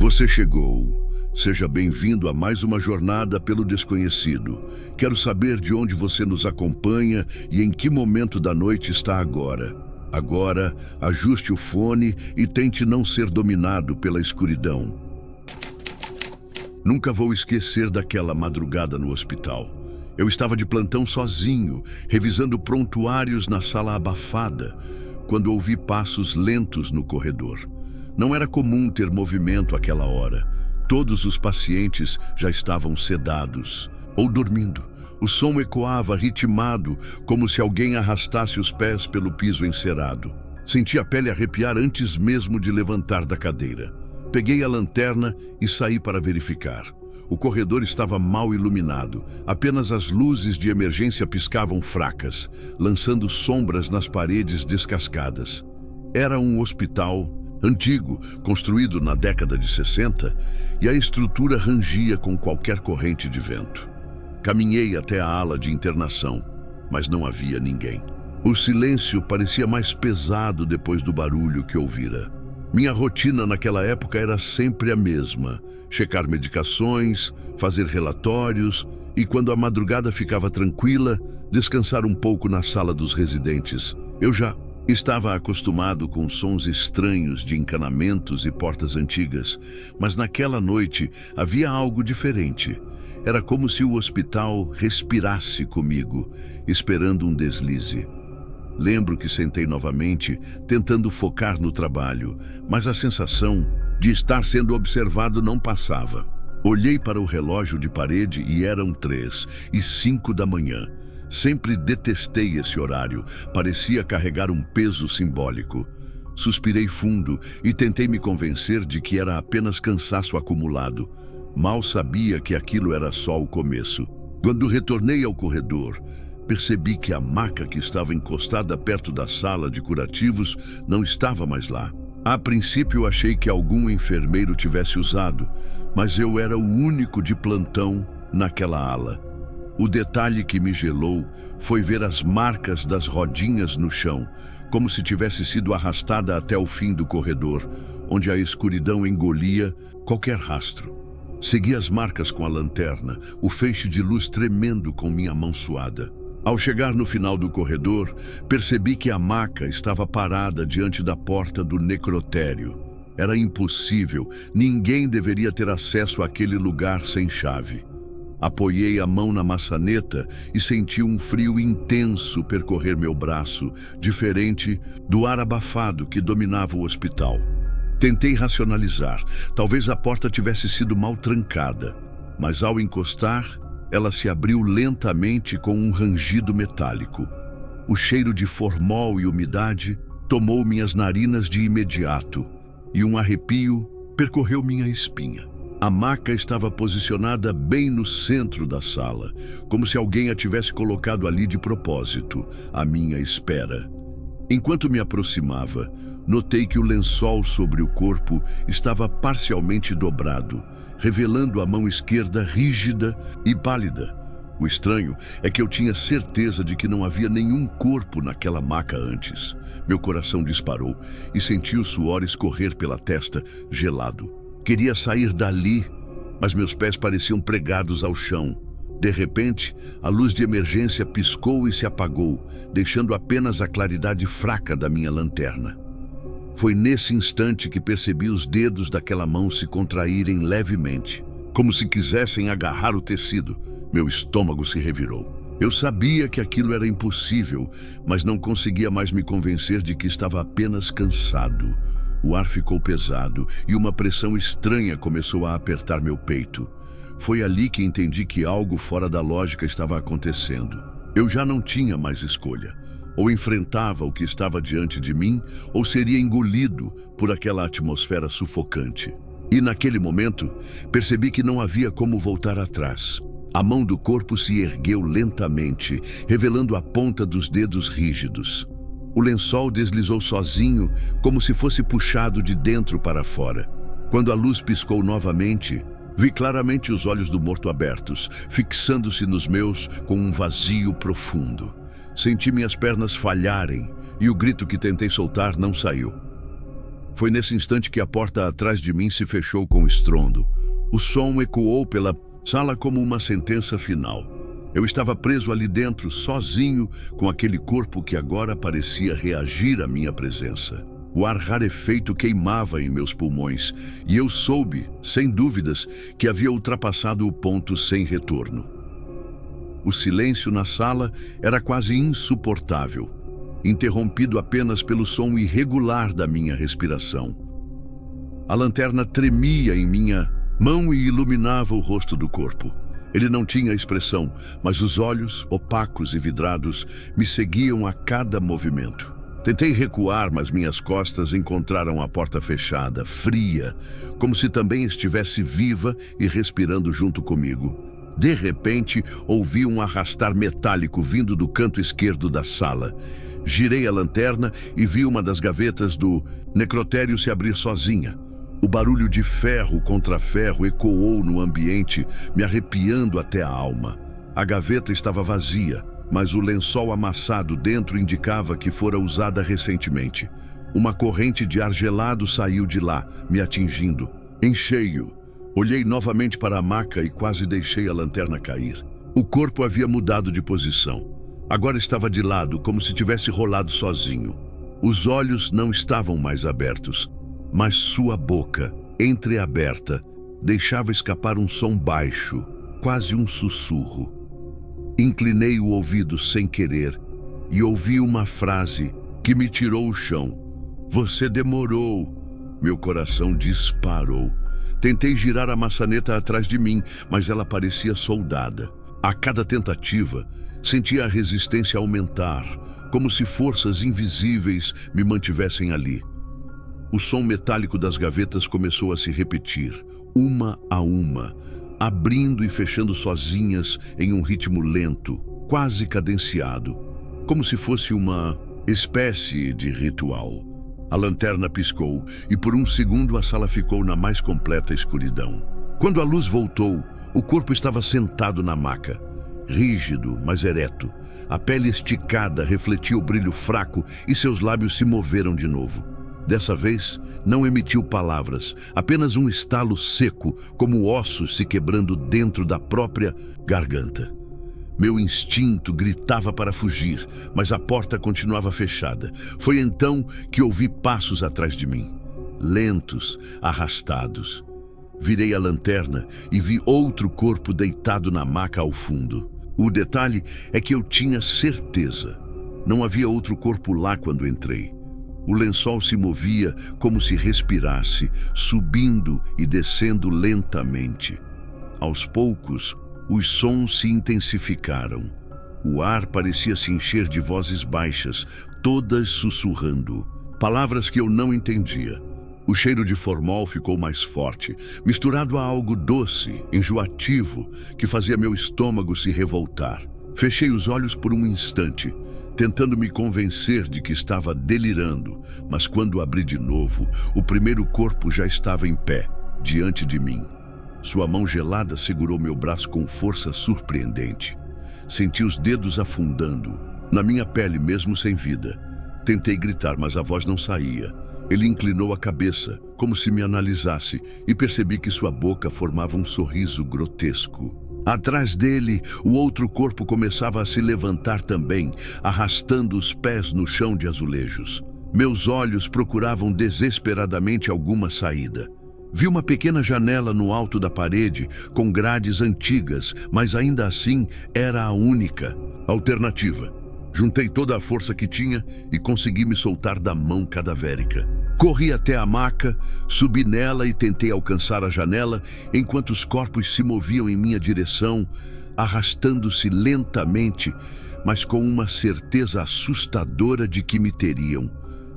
Você chegou. Seja bem-vindo a mais uma jornada pelo desconhecido. Quero saber de onde você nos acompanha e em que momento da noite está agora. Agora, ajuste o fone e tente não ser dominado pela escuridão. Nunca vou esquecer daquela madrugada no hospital. Eu estava de plantão sozinho, revisando prontuários na sala abafada, quando ouvi passos lentos no corredor. Não era comum ter movimento àquela hora. Todos os pacientes já estavam sedados ou dormindo. O som ecoava ritmado, como se alguém arrastasse os pés pelo piso encerado. Senti a pele arrepiar antes mesmo de levantar da cadeira. Peguei a lanterna e saí para verificar. O corredor estava mal iluminado. Apenas as luzes de emergência piscavam fracas, lançando sombras nas paredes descascadas. Era um hospital antigo, construído na década de 60, e a estrutura rangia com qualquer corrente de vento. Caminhei até a ala de internação, mas não havia ninguém. O silêncio parecia mais pesado depois do barulho que ouvira. Minha rotina naquela época era sempre a mesma: checar medicações, fazer relatórios e, quando a madrugada ficava tranquila, descansar um pouco na sala dos residentes. Eu já estava acostumado com sons estranhos de encanamentos e portas antigas, mas naquela noite havia algo diferente. Era como se o hospital respirasse comigo, esperando um deslize. Lembro que sentei novamente, tentando focar no trabalho, mas a sensação de estar sendo observado não passava. Olhei para o relógio de parede e eram 3:05 da manhã. Sempre detestei esse horário, parecia carregar um peso simbólico. Suspirei fundo e tentei me convencer de que era apenas cansaço acumulado. Mal sabia que aquilo era só o começo. Quando retornei ao corredor, percebi que a maca que estava encostada perto da sala de curativos não estava mais lá. A princípio achei que algum enfermeiro tivesse usado, mas eu era o único de plantão naquela ala. O detalhe que me gelou foi ver as marcas das rodinhas no chão, como se tivesse sido arrastada até o fim do corredor, onde a escuridão engolia qualquer rastro. Segui as marcas com a lanterna, o feixe de luz tremendo com minha mão suada. Ao chegar no final do corredor, percebi que a maca estava parada diante da porta do necrotério. Era impossível, ninguém deveria ter acesso àquele lugar sem chave. Apoiei a mão na maçaneta e senti um frio intenso percorrer meu braço, diferente do ar abafado que dominava o hospital. Tentei racionalizar. Talvez a porta tivesse sido mal trancada, mas ao encostar, ela se abriu lentamente com um rangido metálico. O cheiro de formol e umidade tomou minhas narinas de imediato, e um arrepio percorreu minha espinha. A maca estava posicionada bem no centro da sala, como se alguém a tivesse colocado ali de propósito, à minha espera. Enquanto me aproximava, notei que o lençol sobre o corpo estava parcialmente dobrado, revelando a mão esquerda rígida e pálida. O estranho é que eu tinha certeza de que não havia nenhum corpo naquela maca antes. Meu coração disparou e senti o suor escorrer pela testa, gelado. Queria sair dali, mas meus pés pareciam pregados ao chão. De repente, a luz de emergência piscou e se apagou, deixando apenas a claridade fraca da minha lanterna. Foi nesse instante que percebi os dedos daquela mão se contraírem levemente, como se quisessem agarrar o tecido. Meu estômago se revirou. Eu sabia que aquilo era impossível, mas não conseguia mais me convencer de que estava apenas cansado. O ar ficou pesado e uma pressão estranha começou a apertar meu peito. Foi ali que entendi que algo fora da lógica estava acontecendo. Eu já não tinha mais escolha. Ou enfrentava o que estava diante de mim, ou seria engolido por aquela atmosfera sufocante. E naquele momento, percebi que não havia como voltar atrás. A mão do corpo se ergueu lentamente, revelando a ponta dos dedos rígidos. O lençol deslizou sozinho, como se fosse puxado de dentro para fora. Quando a luz piscou novamente, vi claramente os olhos do morto abertos, fixando-se nos meus com um vazio profundo. Senti minhas pernas falharem e o grito que tentei soltar não saiu. Foi nesse instante que a porta atrás de mim se fechou com estrondo. O som ecoou pela sala como uma sentença final. Eu estava preso ali dentro, sozinho, com aquele corpo que agora parecia reagir à minha presença. O ar rarefeito queimava em meus pulmões, e eu soube, sem dúvidas, que havia ultrapassado o ponto sem retorno. O silêncio na sala era quase insuportável, interrompido apenas pelo som irregular da minha respiração. A lanterna tremia em minha mão e iluminava o rosto do corpo. Ele não tinha expressão, mas os olhos, opacos e vidrados, me seguiam a cada movimento. Tentei recuar, mas minhas costas encontraram a porta fechada, fria, como se também estivesse viva e respirando junto comigo. De repente, ouvi um arrastar metálico vindo do canto esquerdo da sala. Girei a lanterna e vi uma das gavetas do necrotério se abrir sozinha. O barulho de ferro contra ferro ecoou no ambiente, me arrepiando até a alma. A gaveta estava vazia, mas o lençol amassado dentro indicava que fora usada recentemente. Uma corrente de ar gelado saiu de lá, me atingindo. Em cheio, olhei novamente para a maca e quase deixei a lanterna cair. O corpo havia mudado de posição. Agora estava de lado, como se tivesse rolado sozinho. Os olhos não estavam mais abertos, mas sua boca, entreaberta, deixava escapar um som baixo, quase um sussurro. Inclinei o ouvido sem querer e ouvi uma frase que me tirou o chão. "Você demorou." Meu coração disparou. Tentei girar a maçaneta atrás de mim, mas ela parecia soldada. A cada tentativa, sentia a resistência aumentar, como se forças invisíveis me mantivessem ali. O som metálico das gavetas começou a se repetir, uma a uma, abrindo e fechando sozinhas em um ritmo lento, quase cadenciado, como se fosse uma espécie de ritual. A lanterna piscou e por um segundo a sala ficou na mais completa escuridão. Quando a luz voltou, o corpo estava sentado na maca, rígido, mas ereto. A pele esticada refletia o brilho fraco e seus lábios se moveram de novo. Dessa vez, não emitiu palavras, apenas um estalo seco, como ossos se quebrando dentro da própria garganta. Meu instinto gritava para fugir, mas a porta continuava fechada. Foi então que ouvi passos atrás de mim, lentos, arrastados. Virei a lanterna e vi outro corpo deitado na maca ao fundo. O detalhe é que eu tinha certeza. Não havia outro corpo lá quando entrei. O lençol se movia como se respirasse, subindo e descendo lentamente. Aos poucos, os sons se intensificaram. O ar parecia se encher de vozes baixas, todas sussurrando. Palavras que eu não entendia. O cheiro de formol ficou mais forte, misturado a algo doce, enjoativo, que fazia meu estômago se revoltar. Fechei os olhos por um instante, tentando me convencer de que estava delirando, mas quando abri de novo, o primeiro corpo já estava em pé, diante de mim. Sua mão gelada segurou meu braço com força surpreendente. Senti os dedos afundando, na minha pele mesmo sem vida. Tentei gritar, mas a voz não saía. Ele inclinou a cabeça, como se me analisasse, e percebi que sua boca formava um sorriso grotesco. Atrás dele, o outro corpo começava a se levantar também, arrastando os pés no chão de azulejos. Meus olhos procuravam desesperadamente alguma saída. Vi uma pequena janela no alto da parede, com grades antigas, mas ainda assim era a única alternativa. Juntei toda a força que tinha e consegui me soltar da mão cadavérica. Corri até a maca, subi nela e tentei alcançar a janela, enquanto os corpos se moviam em minha direção, arrastando-se lentamente, mas com uma certeza assustadora de que me teriam.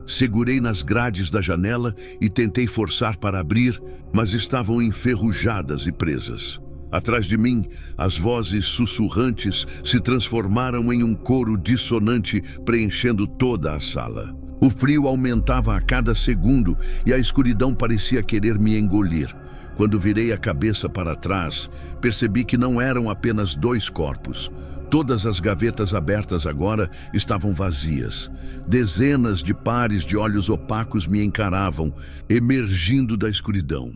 Segurei nas grades da janela e tentei forçar para abrir, mas estavam enferrujadas e presas. Atrás de mim, as vozes sussurrantes se transformaram em um coro dissonante, preenchendo toda a sala. O frio aumentava a cada segundo e a escuridão parecia querer me engolir. Quando virei a cabeça para trás, percebi que não eram apenas 2 corpos. Todas as gavetas abertas agora estavam vazias. Dezenas de pares de olhos opacos me encaravam, emergindo da escuridão.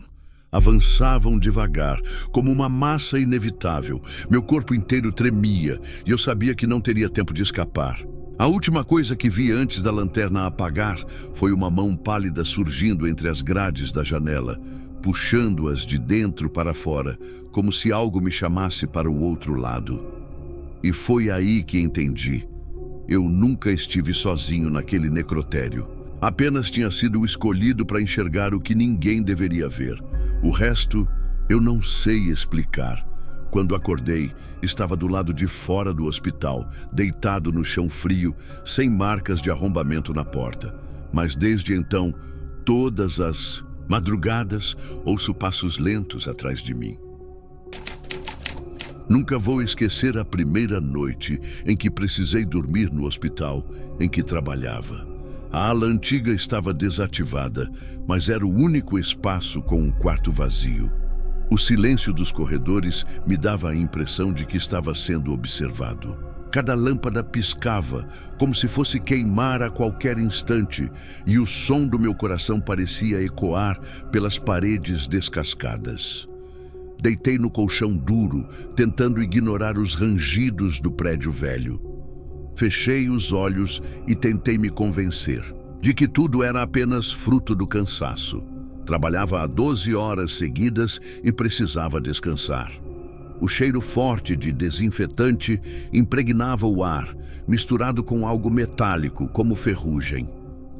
Avançavam devagar, como uma massa inevitável. Meu corpo inteiro tremia e eu sabia que não teria tempo de escapar. A última coisa que vi antes da lanterna apagar foi uma mão pálida surgindo entre as grades da janela, puxando-as de dentro para fora, como se algo me chamasse para o outro lado. E foi aí que entendi. Eu nunca estive sozinho naquele necrotério. Apenas tinha sido escolhido para enxergar o que ninguém deveria ver. O resto, eu não sei explicar. Quando acordei, estava do lado de fora do hospital, deitado no chão frio, sem marcas de arrombamento na porta. Mas desde então, todas as madrugadas, ouço passos lentos atrás de mim. Nunca vou esquecer a primeira noite em que precisei dormir no hospital em que trabalhava. A ala antiga estava desativada, mas era o único espaço com um quarto vazio. O silêncio dos corredores me dava a impressão de que estava sendo observado. Cada lâmpada piscava, como se fosse queimar a qualquer instante, e o som do meu coração parecia ecoar pelas paredes descascadas. Deitei no colchão duro, tentando ignorar os rangidos do prédio velho. Fechei os olhos e tentei me convencer de que tudo era apenas fruto do cansaço. Trabalhava há 12 horas seguidas e precisava descansar. O cheiro forte de desinfetante impregnava o ar, misturado com algo metálico, como ferrugem.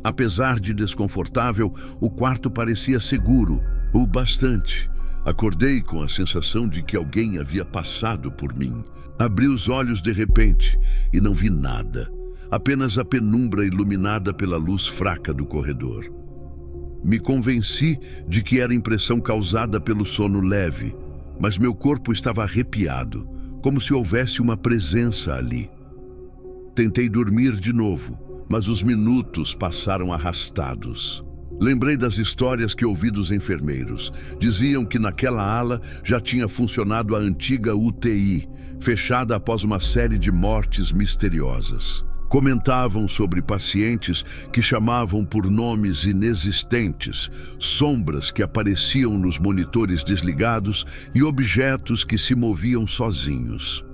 Apesar de desconfortável, o quarto parecia seguro, o bastante. Acordei com a sensação de que alguém havia passado por mim. Abri os olhos de repente e não vi nada, apenas a penumbra iluminada pela luz fraca do corredor. Me convenci de que era impressão causada pelo sono leve, mas meu corpo estava arrepiado, como se houvesse uma presença ali. Tentei dormir de novo, mas os minutos passaram arrastados. Lembrei das histórias que ouvi dos enfermeiros. Diziam que naquela ala já tinha funcionado a antiga UTI, fechada após uma série de mortes misteriosas. Comentavam sobre pacientes que chamavam por nomes inexistentes, sombras que apareciam nos monitores desligados e objetos que se moviam sozinhos.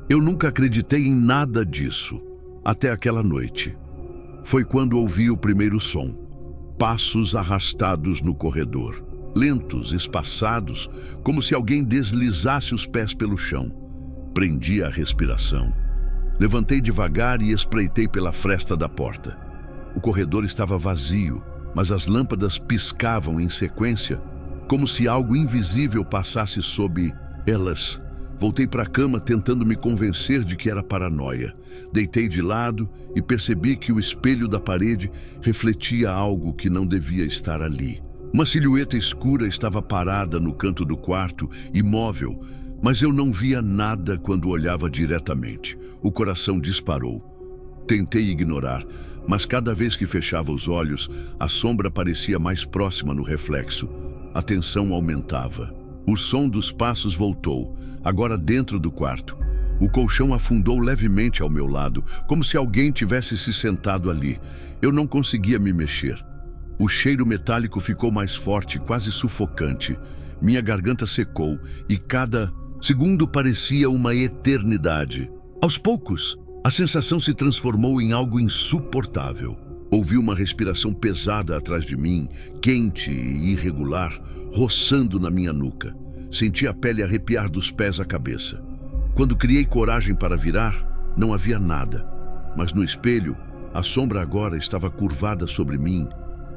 Eu nunca acreditei em nada disso, até aquela noite. Foi quando ouvi o primeiro som. Passos arrastados no corredor, lentos, espaçados, como se alguém deslizasse os pés pelo chão. Prendi a respiração. Levantei devagar e espreitei pela fresta da porta. O corredor estava vazio, mas as lâmpadas piscavam em sequência, como se algo invisível passasse sob elas. Voltei para a cama tentando me convencer de que era paranoia. Deitei de lado e percebi que o espelho da parede refletia algo que não devia estar ali. Uma silhueta escura estava parada no canto do quarto, imóvel, mas eu não via nada quando olhava diretamente. O coração disparou. Tentei ignorar, mas cada vez que fechava os olhos, a sombra parecia mais próxima no reflexo. A tensão aumentava. O som dos passos voltou, agora dentro do quarto. O colchão afundou levemente ao meu lado, como se alguém tivesse se sentado ali. Eu não conseguia me mexer. O cheiro metálico ficou mais forte, quase sufocante. Minha garganta secou e cada segundo parecia uma eternidade. Aos poucos, a sensação se transformou em algo insuportável. Ouvi uma respiração pesada atrás de mim, quente e irregular, roçando na minha nuca. Senti a pele arrepiar dos pés à cabeça. Quando criei coragem para virar, não havia nada. Mas no espelho, a sombra agora estava curvada sobre mim,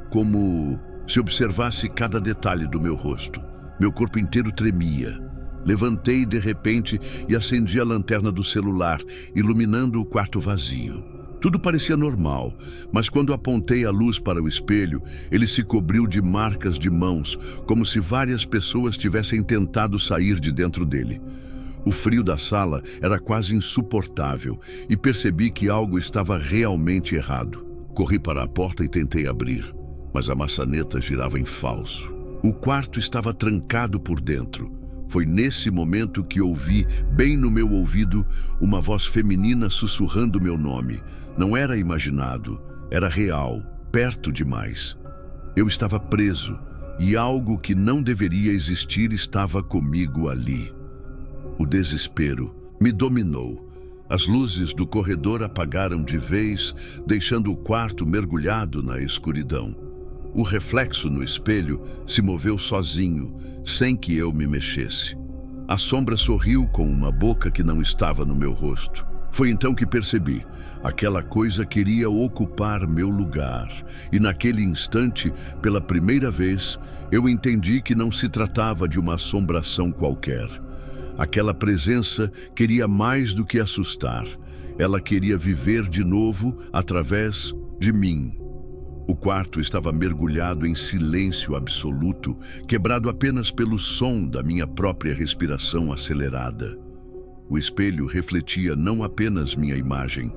como se observasse cada detalhe do meu rosto. Meu corpo inteiro tremia. Levantei de repente e acendi a lanterna do celular, iluminando o quarto vazio. Tudo parecia normal, mas quando apontei a luz para o espelho, ele se cobriu de marcas de mãos, como se várias pessoas tivessem tentado sair de dentro dele. O frio da sala era quase insuportável e percebi que algo estava realmente errado. Corri para a porta e tentei abrir, mas a maçaneta girava em falso. O quarto estava trancado por dentro. Foi nesse momento que ouvi, bem no meu ouvido, uma voz feminina sussurrando meu nome. Não era imaginado, era real, perto demais. Eu estava preso e algo que não deveria existir estava comigo ali. O desespero me dominou. As luzes do corredor apagaram de vez, deixando o quarto mergulhado na escuridão. O reflexo no espelho se moveu sozinho, sem que eu me mexesse. A sombra sorriu com uma boca que não estava no meu rosto. Foi então que percebi. Aquela coisa queria ocupar meu lugar. E naquele instante, pela primeira vez, eu entendi que não se tratava de uma assombração qualquer. Aquela presença queria mais do que assustar. Ela queria viver de novo através de mim. O quarto estava mergulhado em silêncio absoluto, quebrado apenas pelo som da minha própria respiração acelerada. O espelho refletia não apenas minha imagem,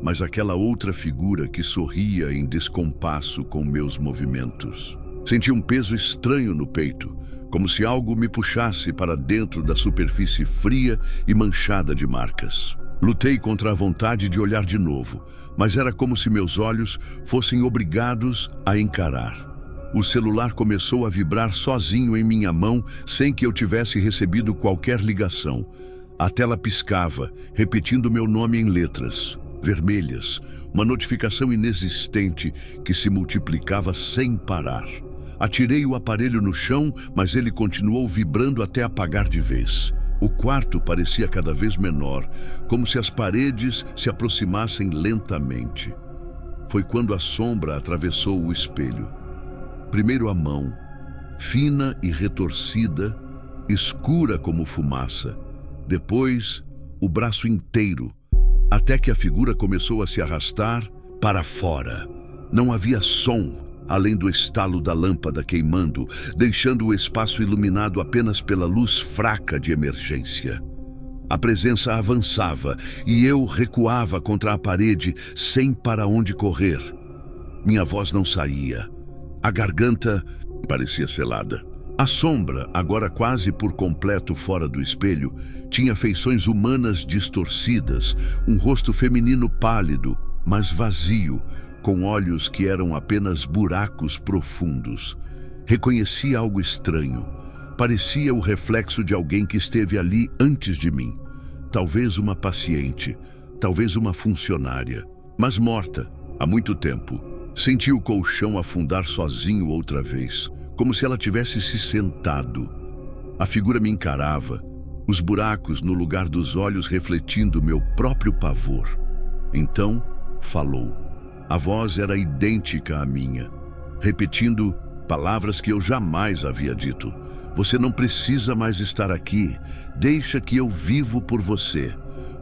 mas aquela outra figura que sorria em descompasso com meus movimentos. Senti um peso estranho no peito, como se algo me puxasse para dentro da superfície fria e manchada de marcas. Lutei contra a vontade de olhar de novo, mas era como se meus olhos fossem obrigados a encarar. O celular começou a vibrar sozinho em minha mão, sem que eu tivesse recebido qualquer ligação. A tela piscava, repetindo meu nome em letras vermelhas, uma notificação inexistente que se multiplicava sem parar. Atirei o aparelho no chão, mas ele continuou vibrando até apagar de vez. O quarto parecia cada vez menor, como se as paredes se aproximassem lentamente. Foi quando a sombra atravessou o espelho. Primeiro a mão, fina e retorcida, escura como fumaça. Depois, o braço inteiro, até que a figura começou a se arrastar para fora. Não havia som, além do estalo da lâmpada queimando, deixando o espaço iluminado apenas pela luz fraca de emergência. A presença avançava e eu recuava contra a parede, sem para onde correr. Minha voz não saía. A garganta parecia selada. A sombra, agora quase por completo fora do espelho, tinha feições humanas distorcidas, um rosto feminino pálido, mas vazio, com olhos que eram apenas buracos profundos. Reconheci algo estranho. Parecia o reflexo de alguém que esteve ali antes de mim. Talvez uma paciente, talvez uma funcionária, mas morta há muito tempo. Senti o colchão afundar sozinho outra vez, como se ela tivesse se sentado. A figura me encarava, os buracos no lugar dos olhos refletindo meu próprio pavor. Então, falou. A voz era idêntica à minha, repetindo palavras que eu jamais havia dito. Você não precisa mais estar aqui. Deixa que eu vivo por você.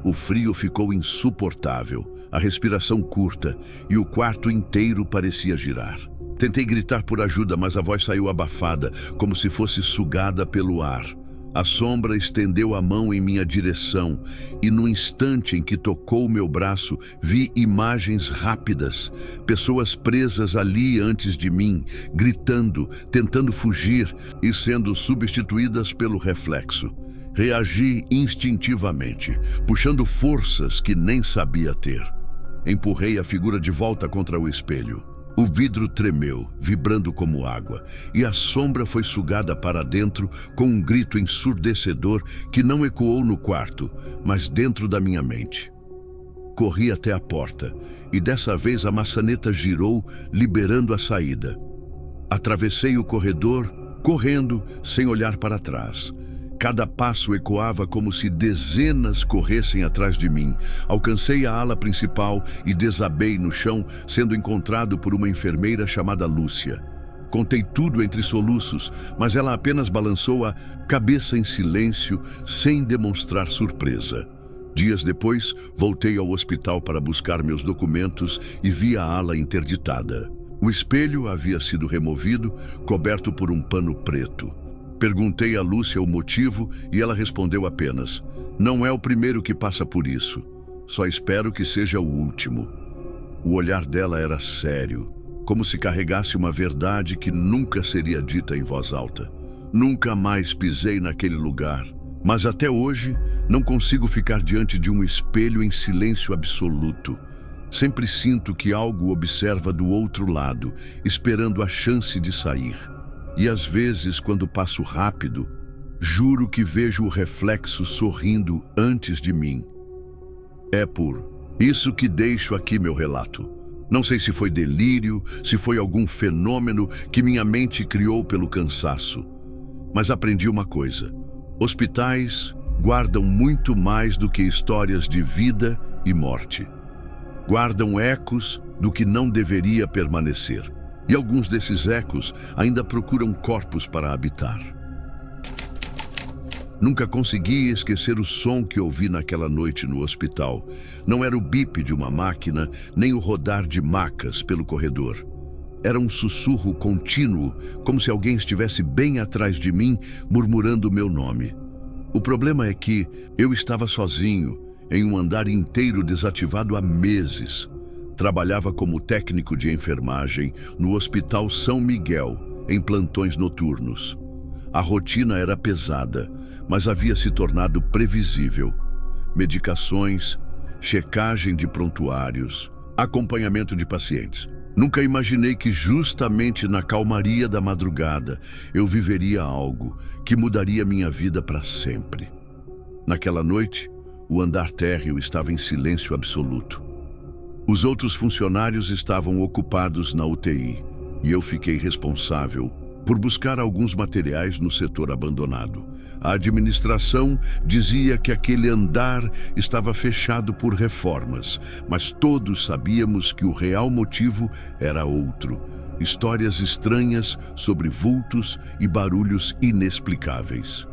O frio ficou insuportável, a respiração curta e o quarto inteiro parecia girar. Tentei gritar por ajuda, mas a voz saiu abafada, como se fosse sugada pelo ar. A sombra estendeu a mão em minha direção e no instante em que tocou meu braço, vi imagens rápidas, pessoas presas ali antes de mim, gritando, tentando fugir e sendo substituídas pelo reflexo. Reagi instintivamente, puxando forças que nem sabia ter. Empurrei a figura de volta contra o espelho. O vidro tremeu, vibrando como água, e a sombra foi sugada para dentro com um grito ensurdecedor que não ecoou no quarto, mas dentro da minha mente. Corri até a porta, e dessa vez a maçaneta girou, liberando a saída. Atravessei o corredor, correndo, sem olhar para trás. Cada passo ecoava como se dezenas corressem atrás de mim. Alcancei a ala principal e desabei no chão, sendo encontrado por uma enfermeira chamada Lúcia. Contei tudo entre soluços, mas ela apenas balançou a cabeça em silêncio, sem demonstrar surpresa. Dias depois, voltei ao hospital para buscar meus documentos e vi a ala interditada. O espelho havia sido removido, coberto por um pano preto. Perguntei a Lúcia o motivo e ela respondeu apenas: não é o primeiro que passa por isso. Só espero que seja o último. O olhar dela era sério, como se carregasse uma verdade que nunca seria dita em voz alta. Nunca mais pisei naquele lugar, mas até hoje não consigo ficar diante de um espelho em silêncio absoluto. Sempre sinto que algo observa do outro lado, esperando a chance de sair. E às vezes, quando passo rápido, juro que vejo o reflexo sorrindo antes de mim. É por isso que deixo aqui meu relato. Não sei se foi delírio, se foi algum fenômeno que minha mente criou pelo cansaço. Mas aprendi uma coisa: hospitais guardam muito mais do que histórias de vida e morte. Guardam ecos do que não deveria permanecer. E alguns desses ecos ainda procuram corpos para habitar. Nunca consegui esquecer o som que ouvi naquela noite no hospital. Não era o bip de uma máquina, nem o rodar de macas pelo corredor. Era um sussurro contínuo, como se alguém estivesse bem atrás de mim, murmurando o meu nome. O problema é que eu estava sozinho, em um andar inteiro desativado há meses. Trabalhava como técnico de enfermagem no Hospital São Miguel, em plantões noturnos. A rotina era pesada, mas havia se tornado previsível. Medicações, checagem de prontuários, acompanhamento de pacientes. Nunca imaginei que justamente na calmaria da madrugada eu viveria algo que mudaria minha vida para sempre. Naquela noite, o andar térreo estava em silêncio absoluto. Os outros funcionários estavam ocupados na UTI e eu fiquei responsável por buscar alguns materiais no setor abandonado. A administração dizia que aquele andar estava fechado por reformas, mas todos sabíamos que o real motivo era outro. Histórias estranhas sobre vultos e barulhos inexplicáveis.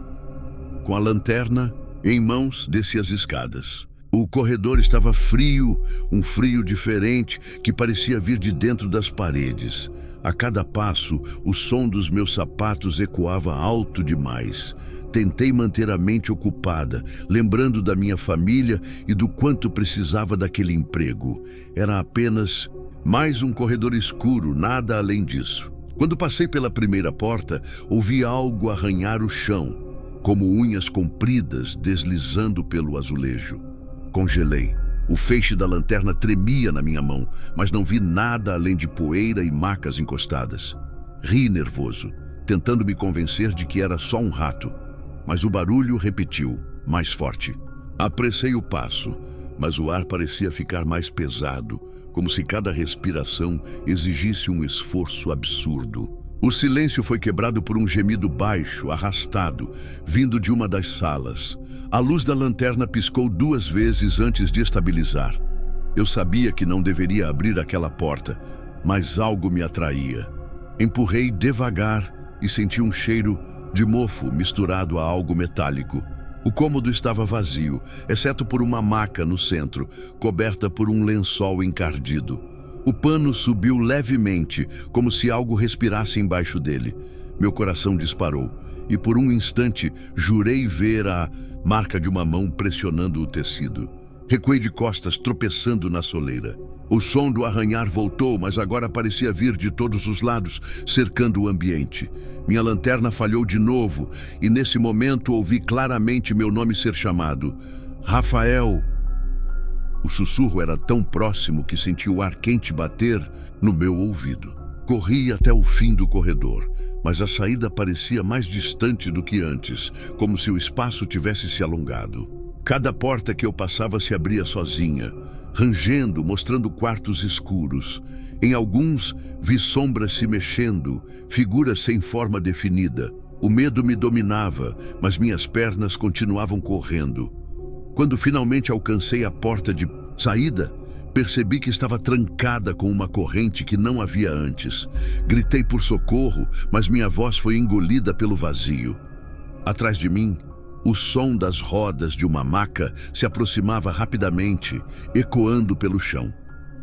Com a lanterna em mãos, desci as escadas. O corredor estava frio, um frio diferente que parecia vir de dentro das paredes. A cada passo, o som dos meus sapatos ecoava alto demais. Tentei manter a mente ocupada, lembrando da minha família e do quanto precisava daquele emprego. Era apenas mais um corredor escuro, nada além disso. Quando passei pela primeira porta, ouvi algo arranhar o chão, como unhas compridas deslizando pelo azulejo. Congelei. O feixe da lanterna tremia na minha mão, mas não vi nada além de poeira e macas encostadas. Ri nervoso, tentando me convencer de que era só um rato, mas o barulho repetiu, mais forte. Apressei o passo, mas o ar parecia ficar mais pesado, como se cada respiração exigisse um esforço absurdo. O silêncio foi quebrado por um gemido baixo, arrastado, vindo de uma das salas. A luz da lanterna piscou 2 vezes antes de estabilizar. Eu sabia que não deveria abrir aquela porta, mas algo me atraía. Empurrei devagar e senti um cheiro de mofo misturado a algo metálico. O cômodo estava vazio, exceto por uma maca no centro, coberta por um lençol encardido. O pano subiu levemente, como se algo respirasse embaixo dele. Meu coração disparou, e por um instante jurei ver a marca de uma mão pressionando o tecido. Recuei de costas, tropeçando na soleira. O som do arranhar voltou, mas agora parecia vir de todos os lados, cercando o ambiente. Minha lanterna falhou de novo, e nesse momento ouvi claramente meu nome ser chamado. Rafael! O sussurro era tão próximo que senti o ar quente bater no meu ouvido. Corri até o fim do corredor, mas a saída parecia mais distante do que antes, como se o espaço tivesse se alongado. Cada porta que eu passava se abria sozinha, rangendo, mostrando quartos escuros. Em alguns, vi sombras se mexendo, figuras sem forma definida. O medo me dominava, mas minhas pernas continuavam correndo. Quando finalmente alcancei a porta de saída, percebi que estava trancada com uma corrente que não havia antes. Gritei por socorro, mas minha voz foi engolida pelo vazio. Atrás de mim, o som das rodas de uma maca se aproximava rapidamente, ecoando pelo chão.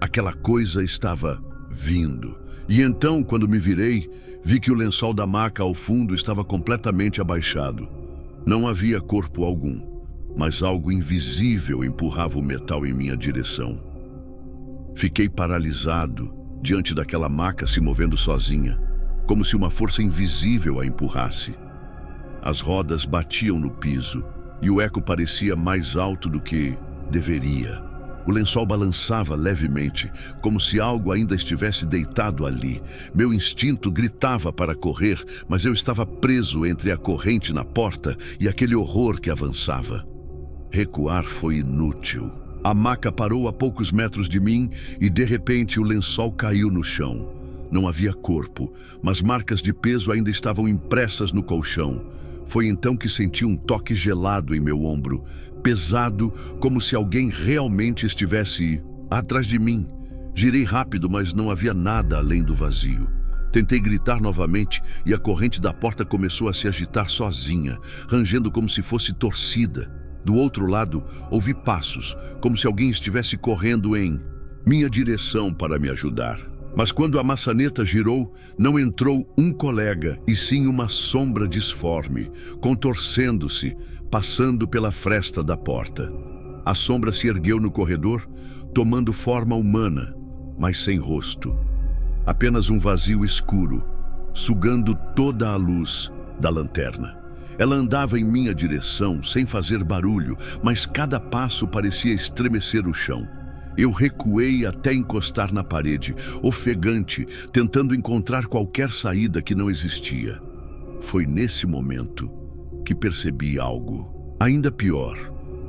Aquela coisa estava vindo. E então, quando me virei, vi que o lençol da maca ao fundo estava completamente abaixado. Não havia corpo algum, mas algo invisível empurrava o metal em minha direção. Fiquei paralisado, diante daquela maca se movendo sozinha, como se uma força invisível a empurrasse. As rodas batiam no piso e o eco parecia mais alto do que deveria. O lençol balançava levemente, como se algo ainda estivesse deitado ali. Meu instinto gritava para correr, mas eu estava preso entre a corrente na porta e aquele horror que avançava. Recuar foi inútil. A maca parou a poucos metros de mim e, de repente, o lençol caiu no chão. Não havia corpo, mas marcas de peso ainda estavam impressas no colchão. Foi então que senti um toque gelado em meu ombro, pesado, como se alguém realmente estivesse atrás de mim. Girei rápido, mas não havia nada além do vazio. Tentei gritar novamente e a corrente da porta começou a se agitar sozinha, rangendo como se fosse torcida. Do outro lado, ouvi passos, como se alguém estivesse correndo em minha direção para me ajudar. Mas quando a maçaneta girou, não entrou um colega, e sim uma sombra disforme, contorcendo-se, passando pela fresta da porta. A sombra se ergueu no corredor, tomando forma humana, mas sem rosto. Apenas um vazio escuro, sugando toda a luz da lanterna. Ela andava em minha direção, sem fazer barulho, mas cada passo parecia estremecer o chão. Eu recuei até encostar na parede, ofegante, tentando encontrar qualquer saída que não existia. Foi nesse momento que percebi algo. Ainda pior,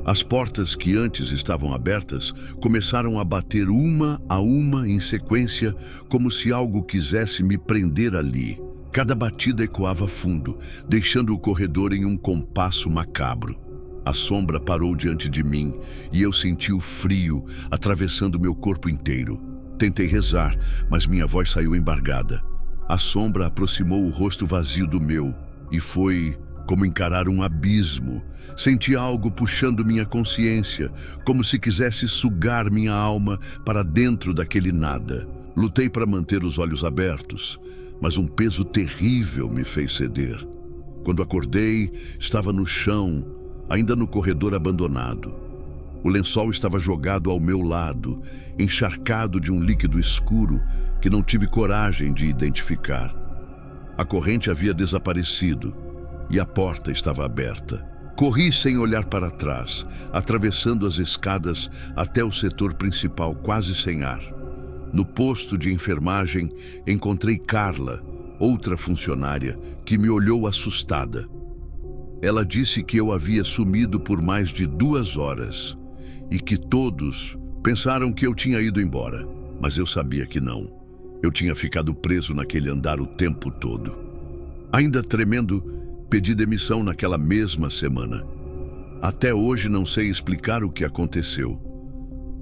as portas que antes estavam abertas começaram a bater uma a uma em sequência, como se algo quisesse me prender ali. Cada batida ecoava fundo, deixando o corredor em um compasso macabro. A sombra parou diante de mim e eu senti o frio atravessando meu corpo inteiro. Tentei rezar, mas minha voz saiu embargada. A sombra aproximou o rosto vazio do meu e foi como encarar um abismo. Senti algo puxando minha consciência, como se quisesse sugar minha alma para dentro daquele nada. Lutei para manter os olhos abertos, mas um peso terrível me fez ceder. Quando acordei, estava no chão, ainda no corredor abandonado. O lençol estava jogado ao meu lado, encharcado de um líquido escuro que não tive coragem de identificar. A corrente havia desaparecido e a porta estava aberta. Corri sem olhar para trás, atravessando as escadas até o setor principal, quase sem ar. No posto de enfermagem, encontrei Carla, outra funcionária, que me olhou assustada. Ela disse que eu havia sumido por mais de 2 horas e que todos pensaram que eu tinha ido embora, mas eu sabia que não. Eu tinha ficado preso naquele andar o tempo todo. Ainda tremendo, pedi demissão naquela mesma semana. Até hoje não sei explicar o que aconteceu.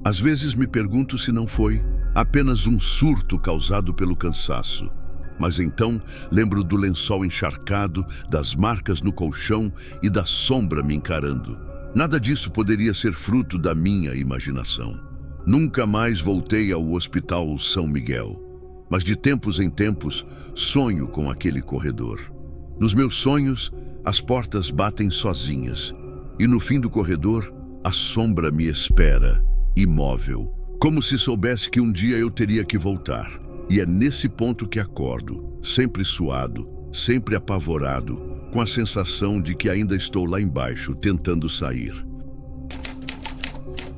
Às vezes me pergunto se não foi apenas um surto causado pelo cansaço. Mas então lembro do lençol encharcado, das marcas no colchão e da sombra me encarando. Nada disso poderia ser fruto da minha imaginação. Nunca mais voltei ao Hospital São Miguel, mas de tempos em tempos sonho com aquele corredor. Nos meus sonhos, as portas batem sozinhas e no fim do corredor, a sombra me espera, imóvel, como se soubesse que um dia eu teria que voltar. E é nesse ponto que acordo, sempre suado, sempre apavorado, com a sensação de que ainda estou lá embaixo, tentando sair.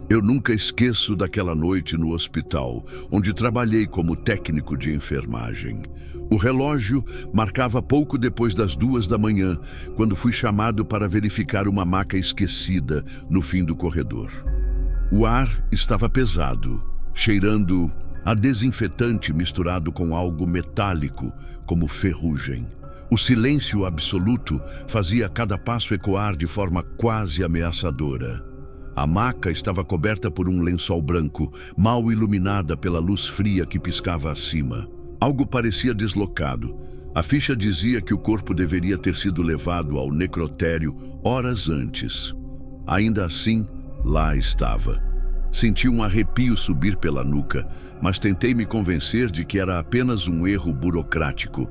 Eu nunca esqueço daquela noite no hospital, onde trabalhei como técnico de enfermagem. O relógio marcava pouco depois das 2 da manhã, quando fui chamado para verificar uma maca esquecida no fim do corredor. O ar estava pesado, cheirando a desinfetante misturado com algo metálico, como ferrugem. O silêncio absoluto fazia cada passo ecoar de forma quase ameaçadora. A maca estava coberta por um lençol branco, mal iluminada pela luz fria que piscava acima. Algo parecia deslocado. A ficha dizia que o corpo deveria ter sido levado ao necrotério horas antes. Ainda assim, lá estava. Senti um arrepio subir pela nuca, mas tentei me convencer de que era apenas um erro burocrático.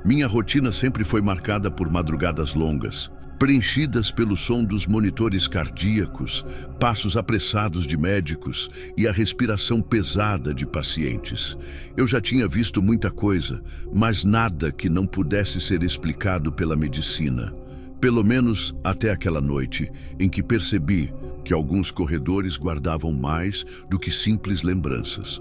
Minha rotina sempre foi marcada por madrugadas longas. preenchidas pelo som dos monitores cardíacos, passos apressados de médicos e a respiração pesada de pacientes. Eu já tinha visto muita coisa, mas nada que não pudesse ser explicado pela medicina. Pelo menos até aquela noite, em que percebi que alguns corredores guardavam mais do que simples lembranças.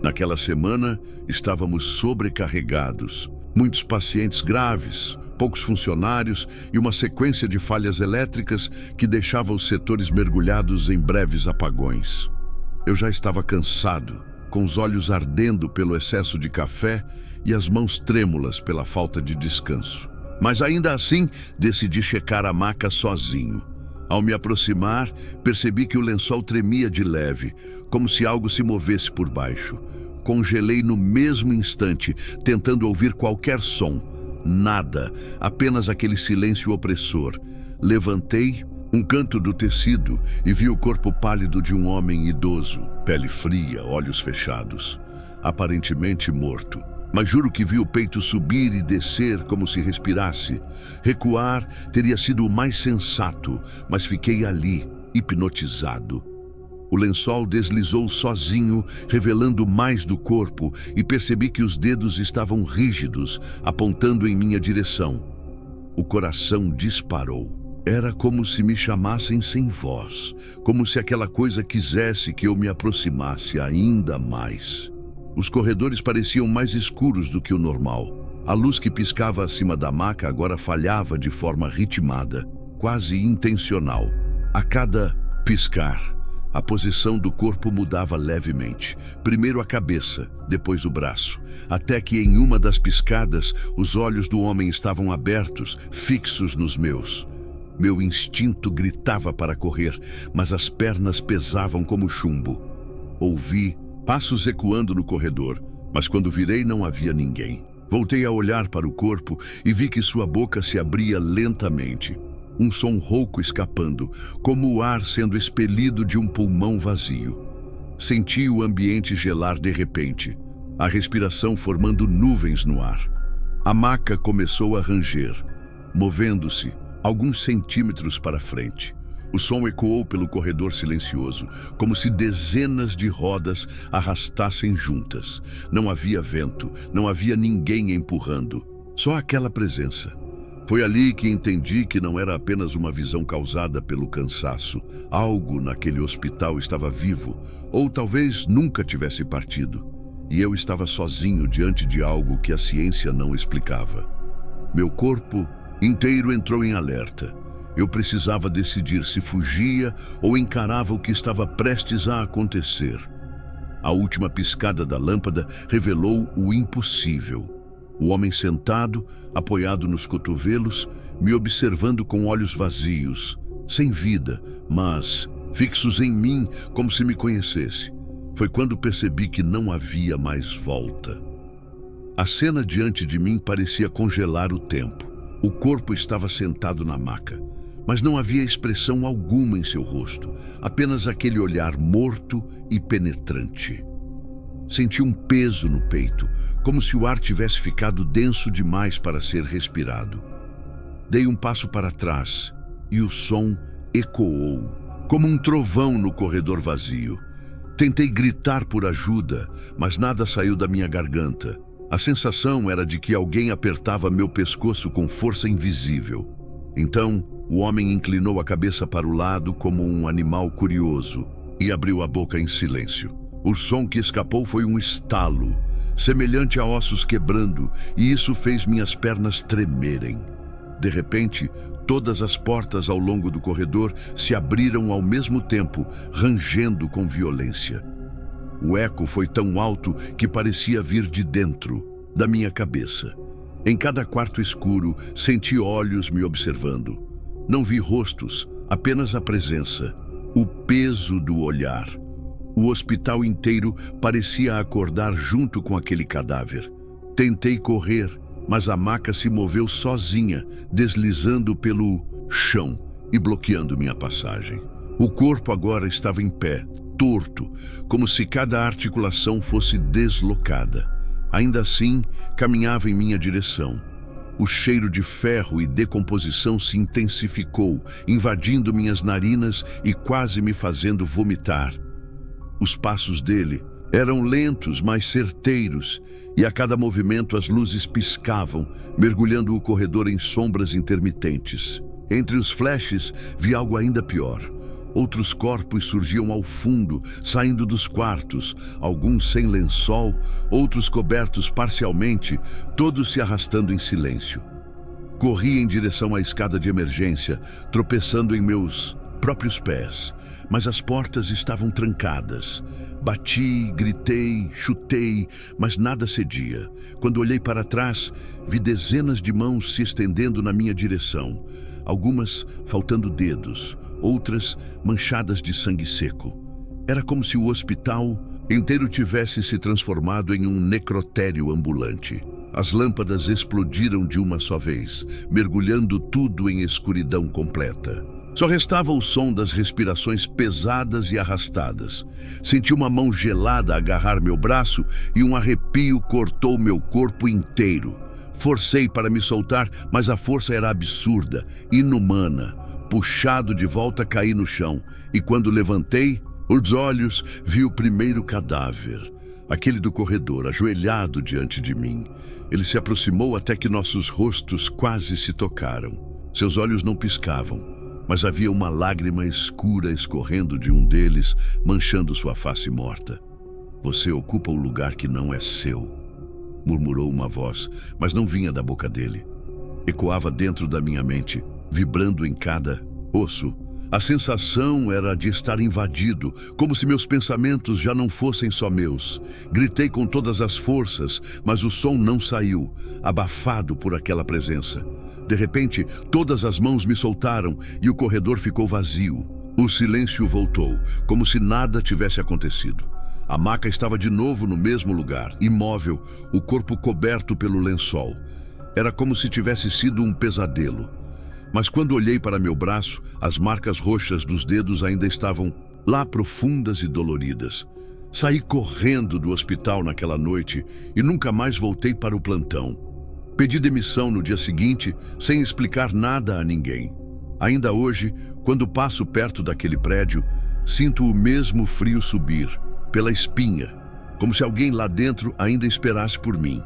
Naquela semana, estávamos sobrecarregados. Muitos pacientes graves, poucos funcionários e uma sequência de falhas elétricas que deixava os setores mergulhados em breves apagões. Eu já estava cansado, com os olhos ardendo pelo excesso de café e as mãos trêmulas pela falta de descanso. Mas ainda assim, decidi checar a maca sozinho. Ao me aproximar, percebi que o lençol tremia de leve, como se algo se movesse por baixo. Congelei no mesmo instante, tentando ouvir qualquer som. Nada, apenas aquele silêncio opressor. Levantei um canto do tecido e vi o corpo pálido de um homem idoso, pele fria, olhos fechados, aparentemente morto. Mas juro que vi o peito subir e descer como se respirasse. Recuar teria sido o mais sensato, mas fiquei ali, hipnotizado. O lençol deslizou sozinho, revelando mais do corpo, e percebi que os dedos estavam rígidos, apontando em minha direção. O coração disparou. Era como se me chamassem sem voz, como se aquela coisa quisesse que eu me aproximasse ainda mais. Os corredores pareciam mais escuros do que o normal. A luz que piscava acima da maca agora falhava de forma ritmada, quase intencional. A cada piscar, a posição do corpo mudava levemente. Primeiro a cabeça, depois o braço, até que em uma das piscadas, os olhos do homem estavam abertos, fixos nos meus. Meu instinto gritava para correr, mas as pernas pesavam como chumbo. Ouvi passos ecoando no corredor, mas quando virei não havia ninguém. Voltei a olhar para o corpo e vi que sua boca se abria lentamente. Um som rouco escapando, como o ar sendo expelido de um pulmão vazio. Senti o ambiente gelar de repente, a respiração formando nuvens no ar. A maca começou a ranger, movendo-se alguns centímetros para frente. O som ecoou pelo corredor silencioso, como se dezenas de rodas arrastassem juntas. Não havia vento, não havia ninguém empurrando, só aquela presença. Foi ali que entendi que não era apenas uma visão causada pelo cansaço. Algo naquele hospital estava vivo, ou talvez nunca tivesse partido. E eu estava sozinho diante de algo que a ciência não explicava. Meu corpo inteiro entrou em alerta. Eu precisava decidir se fugia ou encarava o que estava prestes a acontecer. A última piscada da lâmpada revelou o impossível. O homem sentado, apoiado nos cotovelos, me observando com olhos vazios, sem vida, mas fixos em mim como se me conhecesse. Foi quando percebi que não havia mais volta. A cena diante de mim parecia congelar o tempo. O corpo estava sentado na maca, mas não havia expressão alguma em seu rosto, apenas aquele olhar morto e penetrante. Senti um peso no peito, como se o ar tivesse ficado denso demais para ser respirado. Dei um passo para trás e o som ecoou, como um trovão no corredor vazio. Tentei gritar por ajuda, mas nada saiu da minha garganta. A sensação era de que alguém apertava meu pescoço com força invisível. Então, o homem inclinou a cabeça para o lado como um animal curioso e abriu a boca em silêncio. O som que escapou foi um estalo, semelhante a ossos quebrando, e isso fez minhas pernas tremerem. De repente, todas as portas ao longo do corredor se abriram ao mesmo tempo, rangendo com violência. O eco foi tão alto que parecia vir de dentro, da minha cabeça. Em cada quarto escuro, senti olhos me observando. Não vi rostos, apenas a presença, o peso do olhar. O hospital inteiro parecia acordar junto com aquele cadáver. Tentei correr, mas a maca se moveu sozinha, deslizando pelo chão e bloqueando minha passagem. O corpo agora estava em pé, torto, como se cada articulação fosse deslocada. Ainda assim, caminhava em minha direção. O cheiro de ferro e decomposição se intensificou, invadindo minhas narinas e quase me fazendo vomitar. Os passos dele eram lentos, mas certeiros, e a cada movimento as luzes piscavam, mergulhando o corredor em sombras intermitentes. Entre os flashes, vi algo ainda pior. Outros corpos surgiam ao fundo, saindo dos quartos, alguns sem lençol, outros cobertos parcialmente, todos se arrastando em silêncio. Corri em direção à escada de emergência, tropeçando em meus próprios pés, mas as portas estavam trancadas. Bati, gritei, chutei, mas nada cedia. Quando olhei para trás, vi dezenas de mãos se estendendo na minha direção, algumas faltando dedos, outras manchadas de sangue seco. Era como se o hospital inteiro tivesse se transformado em um necrotério ambulante. As lâmpadas explodiram de uma só vez, mergulhando tudo em escuridão completa. Só restava o som das respirações pesadas e arrastadas. Senti uma mão gelada agarrar meu braço e um arrepio cortou meu corpo inteiro. Forcei para me soltar, mas a força era absurda, inumana. Puxado de volta, caí no chão, e quando levantei os olhos, vi o primeiro cadáver, aquele do corredor, ajoelhado diante de mim. Ele se aproximou até que nossos rostos quase se tocaram. Seus olhos não piscavam, mas havia uma lágrima escura escorrendo de um deles, manchando sua face morta. "Você ocupa o lugar que não é seu", murmurou uma voz, mas não vinha da boca dele. Ecoava dentro da minha mente, vibrando em cada osso. A sensação era de estar invadido, como se meus pensamentos já não fossem só meus. Gritei com todas as forças, mas o som não saiu, abafado por aquela presença. De repente, todas as mãos me soltaram e o corredor ficou vazio. O silêncio voltou, como se nada tivesse acontecido. A maca estava de novo no mesmo lugar, imóvel, o corpo coberto pelo lençol. Era como se tivesse sido um pesadelo. Mas quando olhei para meu braço, as marcas roxas dos dedos ainda estavam lá, profundas e doloridas. Saí correndo do hospital naquela noite e nunca mais voltei para o plantão. Pedi demissão no dia seguinte, sem explicar nada a ninguém. Ainda hoje, quando passo perto daquele prédio, sinto o mesmo frio subir, pela espinha, como se alguém lá dentro ainda esperasse por mim.